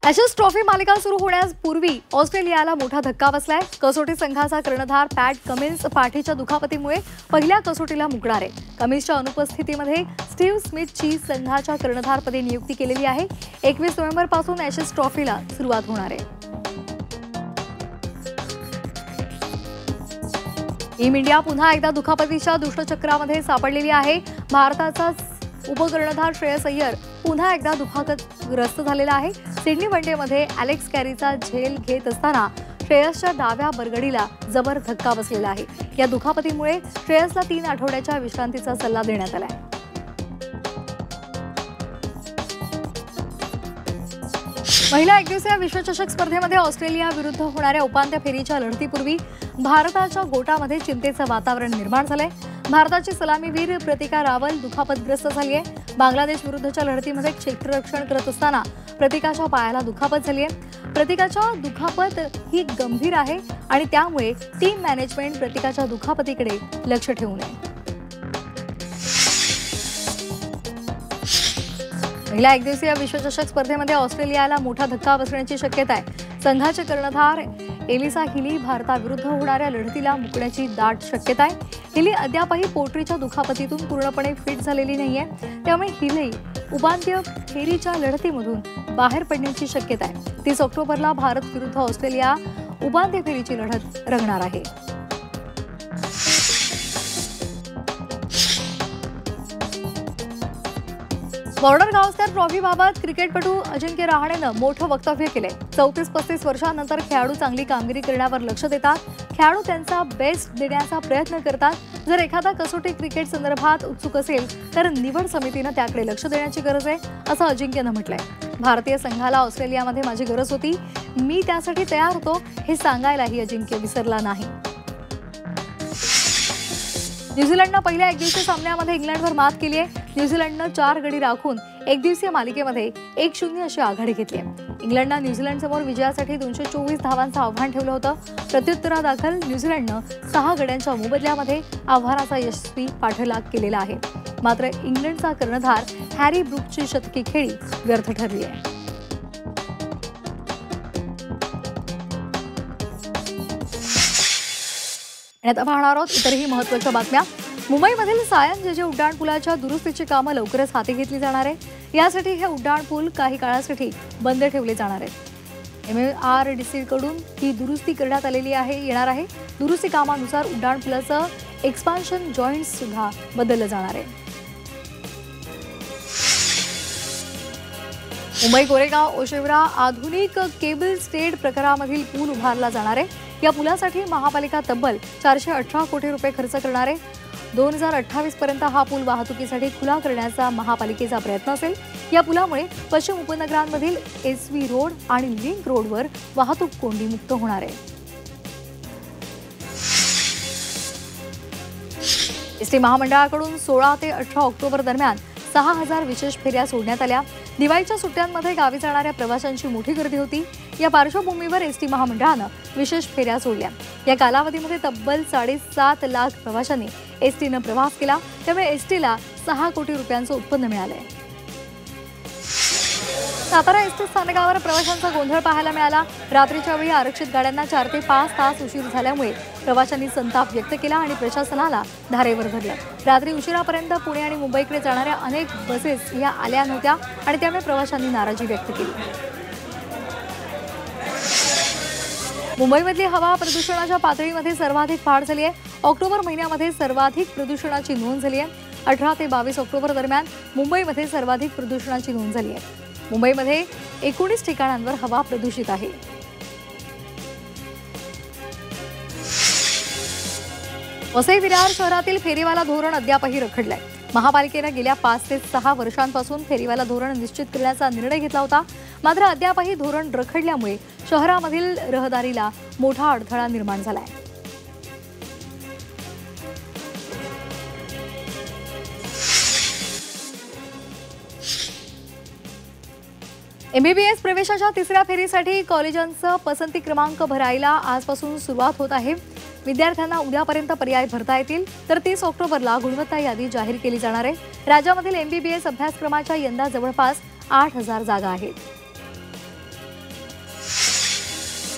Ashes trophy मालिका सुरू होण्यापूर्वी ऑस्ट्रेलियाला मोठा धक्का बसलाय। कसोटी संघाचा कर्णधार पॅट कमिन्स पाठीच्या दुखापतीमुळे पहिल्या कसोटीला मुकणार आहे। कमिन्सच्या अनुपस्थितीमध्ये स्टीव्ह स्मिथची संघाच्या कर्णधारपदी नियुक्ती केलेली आहे। 21 नोव्हेंबरपासून ॲशेस ट्रॉफीला सुरुवात होणार आहे। टीम इंडिया पुन्हा एकदा दुखापतीच्या दुष्टचक्रामध्ये सापडलेली आहे। भारताचा उपकर्णधार श्रेयस अय्यर पुन्हा एकदा दुखापतग्रस्त झालेला आहे। सिडनी वनडेमध्ये अलेक्स कॅरीचा झेल घेत असताना श्रेयसच्या डाव्या बरगडीला जबर धक्का बसलेला आहे। या दुखापतीमुळे श्रेयसला 3 आठवड्याच्या विश्रांतीचा सल्ला देण्यात आला आहे। महिला एकदिवसीय विश्वचषक स्पर्धेमध्ये ऑस्ट्रेलिया विरुद्ध होणाऱ्या उपांत्य फेरीच्या लढतीपूर्वी भारताच्या गोटामध्ये चिंतेचं वातावरण निर्माण झालंय। भारताची सलामीवीर प्रतिका रावल दुखापतग्रस्त झाली आहे। बांगलादेश विरुद्धच्या लढतीमध्ये क्षेत्ररक्षण करत असताना प्रतिकाच्या पायाला दुखापत झाली आहे। प्रतिकाच्या दुखापत ही गंभीर आहे आणि त्यामुळे टीम मॅनेजमेंट प्रतिकाच्या दुखापतीकडे लक्ष ठेवू नये। महिला एकदिवसीय विश्वचषक स्पर्धेमध्ये ऑस्ट्रेलियाला मोठा धक्का बसण्याची शक्यता आहे। संघाचे कर्णधार एलिसा हिली भारताविरुद्ध होणाऱ्या लढतीला मुकण्याची दाट शक्यता आहे। हिली अद्यापही पोटरीच्या दुखापतीतून पूर्णपणे फिट झालेली नाहीये, त्यामुळे हिली उपांत्य फेरीच्या लढतीमधून बाहेर पडण्याची शक्यता आहे। 30 ऑक्टोबरला भारत विरुद्ध ऑस्ट्रेलिया उपांत्य फेरीची लढत रंगणार आहे। बॉर्डर गावस्कर ट्रॉफीबाबत क्रिकेटपटू अजिंक्य रहाणेनं मोठं वक्तव्य केलंय। 34-35 वर्षांनंतर खेळाडू चांगली कामगिरी करण्यावर लक्ष देतात। खेळाडू त्यांचा बेस्ट देण्याचा प्रयत्न करतात। जर एखादा कसोटी क्रिकेट संदर्भात उत्सुक असेल तर निवड समितीनं त्याकडे लक्ष देण्याची गरज आहे, असं अजिंक्यनं म्हटलंय। भारतीय संघाला ऑस्ट्रेलियामध्ये माझी गरज होती, मी त्यासाठी तयार होतो हे सांगायलाही अजिंक्य विसरला नाही। न्यूझीलंडनं पहिल्या एकदिवसीय सामन्यामध्ये इंग्लंडवर मात केली आहे। न्यूझीलंडनं 4 गडी राखून एकदिवसीय मालिकेमध्ये 1-0 अशी आघाडी घेतली आहे। इंग्लंडनं न्यूझीलंडसमोर विजयासाठी 224 धावांचं आव्हान ठेवलं होतं। प्रत्युत्तरादाखल न्यूझीलंडनं 6 गड्यांच्या मोबदल्यामध्ये आव्हानाचा यशस्वी पाठलाग केलेला आहे। मात्र इंग्लंडचा कर्णधार हॅरी ब्रूकची शतकी खेळी व्यर्थ ठरली आहे। आता पाहणार आहोत इतरही महत्त्वाच्या बातम्या। मुंबईमधील सायन जे उड्डाणपुलाच्या दुरुस्तीची कामं लवकरच हाती घेतली जाणार आहे। यासाठी हे उड्डाणपूल काही काळासाठी बंद ठेवले जाणार आहेत। MARDC कडून ही दुरुस्ती करण्यात आलेली येणार आहे। दुरुस्ती कामानुसार उड्डाणपुलाचं एक्सपान्शन जॉईंट्स सुद्धा बदललं जाणार आहे। मुंबई गोरेगाव ओशेवरा आधुनिक केबल स्टेड प्रकारामधील पूल उभारला जाणार आहे। या पुलासाठी महापालिका तब्बल 418 कोटी रुपये खर्च करणार आहे। 2028 पर्यंत हा पूल वाहतुकीसाठी खुला करण्याचा महापालिकेचा प्रयत्न असेल। या पुलामुळे पश्चिम उपनगरांमधील SV रोड आणि लिंक रोडवर वाहतूक कोंडी मुक्त होणार आहे। एसटी महामंडळाकडून 16 ते 18 ऑक्टोबर दरम्यान 6000 विशेष फेऱ्या सोडण्यात आल्या। दिवाळीच्या सुट्ट्यांमध्ये गावी जाणाऱ्या प्रवाशांची मोठी गर्दी होती। या पार्श्वभूमीवर एसटी महामंडळानं विशेष फेऱ्या सोडल्या। या कालावधीमध्ये तब्बल 7.5 लाख प्रवाशांनी एसटीनं प्रवास केला, त्यामुळे एसटीला 6 कोटी रुपयांचं उत्पन्न मिळालंय। सातारा एसटी स्थानकावर प्रवाशांचा गोंधळ पाहायला मिळाला। रात्रीच्या वेळी आरक्षित गाड्यांना 4 ते 5 तास उशीर झाल्यामुळे प्रवाशांनी संताप व्यक्त केला आणि प्रशासनाला धारेवर धरलं। रात्री उशिरापर्यंत पुणे आणि मुंबईकडे जाणाऱ्या अनेक बसेस या आल्या नव्हत्या आणि त्यामुळे प्रवाशांनी नाराजी व्यक्त केली। मुंबईमधली हवा प्रदूषणाच्या पातळीमध्ये सर्वाधिक वाढ झाली आहे। ऑक्टोबर महिन्यामध्ये सर्वाधिक प्रदूषणाची नोंद झाली आहे। 18 ते 22 ऑक्टोबर दरम्यान मुंबईमध्ये सर्वाधिक प्रदूषणाची नोंद झाली आहे। मुंबईमध्ये 19 ठिकाणांवर हवा प्रदूषित आहे। वसई विरार शहरातील फेरीवाला धोरण अद्यापही रखडलंय। महापालिकेने गेल्या 5 ते 6 वर्षांपासून फेरीवाला धोरण निश्चित करण्याचा निर्णय घेतला होता, मात्र अद्यापही धोरण रखडल्यामुळे शहरामधील रहदारीला मोठा अडथळा निर्माण झालाय। MBBS प्रवेशाच्या तिसऱ्या फेरीसाठी कॉलेजांचा पसंती क्रमांक भरायला आजपासून सुरुवात होत आहे। विद्यार्थ्यांना उद्यापर्यंत पर्याय भरता येतील, तर 30 ऑक्टोबरला गुणवत्ता यादी जाहीर केली जाणार आहे। राज्यामधील MBBS अभ्यासक्रमाच्या यंदा जवळपास 8000 जागा आहेत।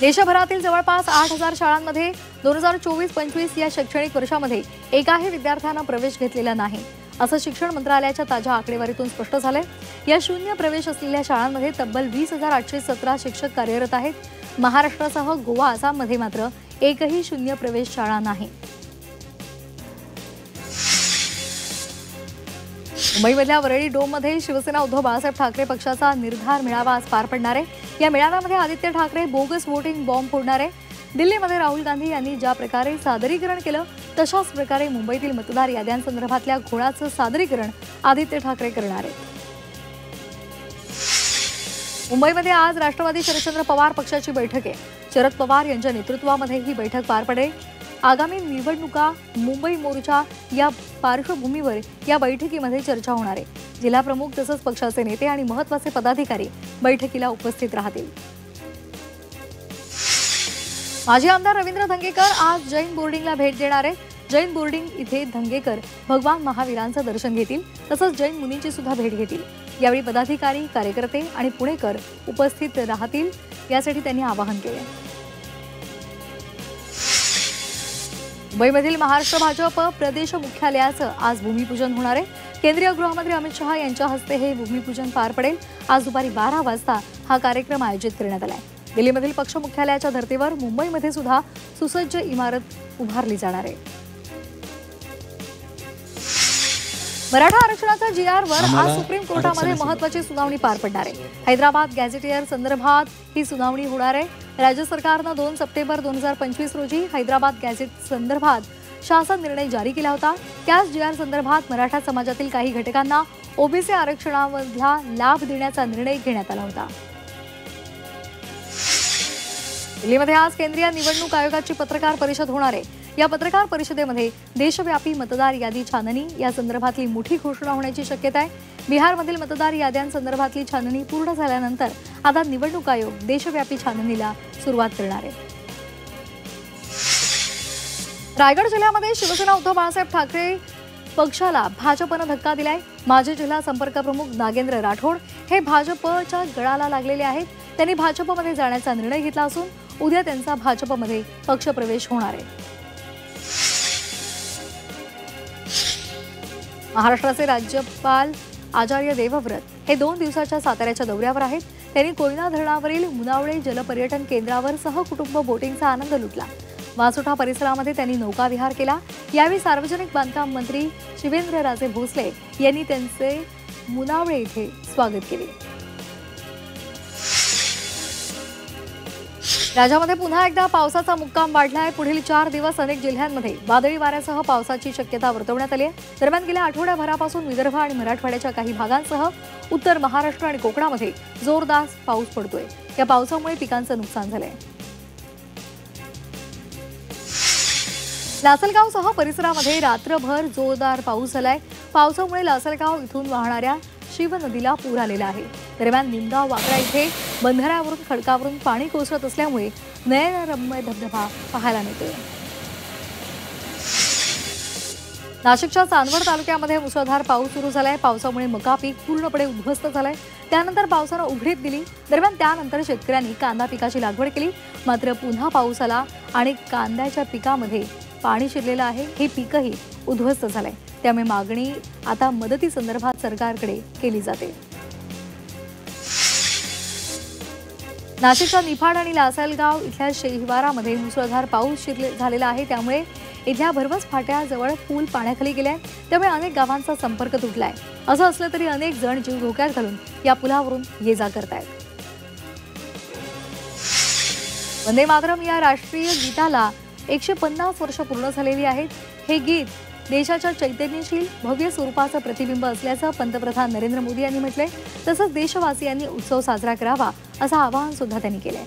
देशभरातील जवळपास 8,000 शाळांमध्ये 2024-25 या शैक्षणिक वर्षामध्ये एकाही विद्यार्थ्यांना प्रवेश घेतलेला नाही, असं शिक्षण मंत्रालयाच्या ताज्या आकडेवारीतून स्पष्ट झालंय. या शून्य प्रवेश असलेल्या शाळांमध्ये तब्बल 20,817 शिक्षक कार्यरत आहेत. महाराष्ट्रासह गोवा, आसाममध्ये मात्र एकही शून्य प्रवेश शाळा नाही. मुंबईमधल्या वरळी डोममध्ये शिवसेना उद्धव बाळासाहेब ठाकरे पक्षाचा निर्धार मेळावा आज पार पडणार आहे. या मेळाव्यामध्ये Aaditya Thackeray bogus voting bomb फोडणार आहे. दिल्लीमध्ये राहुल गांधी यांनी ज्या प्रकारे सादरीकरण केलं तशाच प्रकारे मुंबईतील मतदार याद्यांसंदर्भातल्या घोळाचं सादरीकरण आदित्य ठाकरे करणार आहेत. मुंबईमध्ये आज राष्ट्रवादी शरदचंद्र पवार पक्षाची बैठक आहे. शरद पवार यांच्या नेतृत्वामध्ये ही बैठक पार पडेल. आगामी निवडणुका, मुंबई मोर्चा या पार्श्वभूमीवर या बैठकीमध्ये चर्चा होणार आहे. जिल्हाप्रमुख तसंच पक्षाचे नेते आणि महत्त्वाचे पदाधिकारी बैठकीला उपस्थित राहतील. माजी आमदार रवींद्र धंगेकर आज जैन बोर्डिंगला भेट देणार आहेत. जैन बोर्डिंग इथे धंगेकर भगवान महावीरांचं दर्शन घेतील, तसंच जैन मुनींची सुद्धा भेट घेतील. यावेळी पदाधिकारी, कार्यकर्ते आणि पुणेकर उपस्थित राहतील, यासाठी त्यांनी आवाहन केले. मुंबईमधील महाराष्ट्र भाजप प्रदेश मुख्यालयाचं आज भूमिपूजन होणार आहे. केंद्रीय गृहमंत्री अमित शहा यांच्या हस्ते हे भूमिपूजन पार पडेल. आज दुपारी 12 वाजता हा कार्यक्रम आयोजित करण्यात आला आहे. दिल्लीमधील पक्ष मुख्यालयाच्या धर्तीवर मुंबईमध्ये सुद्धा सुसज्ज इमारत उभारली जाणार आहे. मराठा आरक्षणाच्या GR-वर आज सुप्रीम कोर्टामध्ये महत्त्वाची सुनावणी पार पडणार आहे. हैदराबाद गॅझेटियर संदर्भात ही सुनावणी होणार आहे. राज्य सरकारनं 2 सप्टेंबर 2025 रोजी हैदराबाद गॅझेट संदर्भात शासन निर्णय जारी केला होता. त्याच GR संदर्भात मराठा समाजातील काही घटकांना ओबीसी आरक्षणामधला लाभ देण्याचा निर्णय घेण्यात आला होता. दिल्लीमध्ये आज केंद्रीय निवडणूक आयोगाची पत्रकार परिषद होणार आहे. या पत्रकार परिषदेमध्ये देशव्यापी मतदार यादी छाननी या संदर्भातली मोठी घोषणा होण्याची शक्यता आहे. बिहारमधील मतदार याद्यांसंदर्भातली छाननी पूर्ण झाल्यानंतर आता निवडणूक आयोग देशव्यापी छाननीला सुरुवात करणार आहे. रायगड जिल्ह्यामध्ये शिवसेना उद्धव बाळासाहेब ठाकरे पक्षाला भाजपनं धक्का दिलाय. माजी जिल्हा संपर्क प्रमुख नागेंद्र राठोड हे भाजपच्या गळाला लागलेले आहेत. त्यांनी भाजपमध्ये जाण्याचा निर्णय घेतला असून उद्या त्यांचा भाजपमध्ये पक्षप्रवेश होणार आहे. महाराष्ट्राचे राज्यपाल आचार्य देवव्रत हे 2 दिवसाच्या साताऱ्याच्या दौऱ्यावर आहेत. त्यांनी कोयना धरणावरील मुनावळे जलपर्यटन केंद्रावर सहकुटुंब बोटिंगचा आनंद लुटला. वासोटा परिसरामध्ये त्यांनी नौकाविहार केला. यावेळी सार्वजनिक बांधकाम मंत्री शिवेंद्रराजे भोसले यांनी त्यांचे मुनावळे इथे स्वागत केले. राज्यामध्ये पुन्हा एकदा पावसाचा मुक्काम वाढलाय. पुढील 4 दिवस अनेक जिल्ह्यांमध्ये वादळी वाऱ्यासह पावसाची शक्यता वर्तवण्यात आली आहे. दरम्यान गेल्या आठवड्याभरापासून विदर्भ आणि मराठवाड्याच्या काही भागांसह उत्तर महाराष्ट्र आणि कोकणामध्ये जोरदार पाऊस पडतोय. या पावसामुळे पिकांचं नुकसान झालंय. लासलगावसह परिसरामध्ये रात्रभर जोरदार पाऊस झालाय. पावसामुळे लासलगाव इथून वाहणाऱ्या शिव नदीला पूर आलेला आहे. दरम्यान निमगाव वाकरा इथे बंधाऱ्यावरून खडकावरून पाणी कोसळत असल्यामुळे नयनरम्य धबधबा पाहायला मिळतोय. नाशिकच्या चांदवड तालुक्यामध्ये मुसळधार पाऊस सुरू झालाय. पावसामुळे मका पीक पूर्णपणे उद्ध्वस्त झालंय. त्यानंतर पावसानं उघडीप दिली. दरम्यान त्यानंतर शेतकऱ्यांनी कांदा पिकाची लागवड केली. मात्र पुन्हा पाऊस आला आणि कांद्याच्या पिकामध्ये पाणी शिरलेलं आहे. हे पीकही उद्ध्वस्त झालंय. त्यामुळे मागणी आता मदतीसंदर्भात सरकारकडे केली जाते. नाशिकच्या निफाड आणि लासलगाव इथल्या शिवारामध्ये मुसळधार पाऊस झालेला आहे. त्यामुळे इथल्या भरवस फाट्याजवळ पूल पाण्याखाली गेलाय. त्यामुळे अनेक गावांचा संपर्क तुटलाय. असं असलं तरी अनेक जण जीव धोक्यात घालून या पुलावरून ये जा करतायत. वंदे मातरम या राष्ट्रीय गीताला 150 वर्ष पूर्ण झालेली आहेत. हे गीत देशाच्या चैतन्यशील भव्य स्वरूपाचं प्रतिबिंब असल्याचं पंतप्रधान नरेंद्र मोदी यांनी म्हटलंय. तसंच देशवासियांनी उत्सव साजरा करावा असं आवाहन सुद्धा त्यांनी केलंय.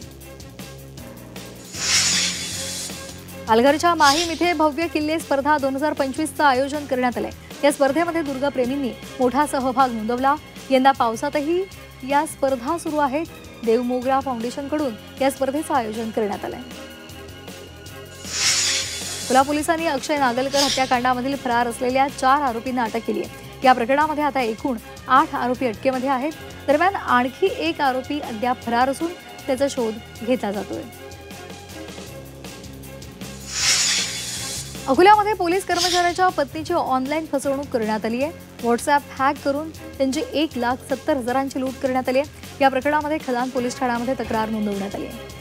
पालघरच्या माहीम इथे भव्य किल्ले स्पर्धा 2025चं आयोजन करण्यात आलंय. या स्पर्धेमध्ये दुर्गप्रेमींनी मोठा सहभाग नोंदवला. यंदा पावसातही या स्पर्धा सुरू आहेत. देवमोगरा फाउंडेशनकडून या स्पर्धेचं आयोजन करण्यात आलंय. अकोला पोलिसांनी अक्षय नागलकर हत्याकांडामधील फरार असलेल्या 4 आरोपींना अटक केली आहे. या प्रकरणामध्ये आता एकूण 8 आरोपी अटकेमध्ये आहेत. दरम्यान आणखी एक आरोपी अद्याप फरार असून त्याचा शोध घेतला जातोय. अकोल्यामध्ये पोलीस कर्मचाऱ्याच्या पत्नीची ऑनलाईन फसवणूक करण्यात आली आहे. व्हॉट्सॲप हॅक करून त्यांची 1,70,000ची लूट करण्यात आली आहे. या प्रकरणामध्ये खदान पोलीस ठाण्यामध्ये तक्रार नोंदवण्यात आली आहे.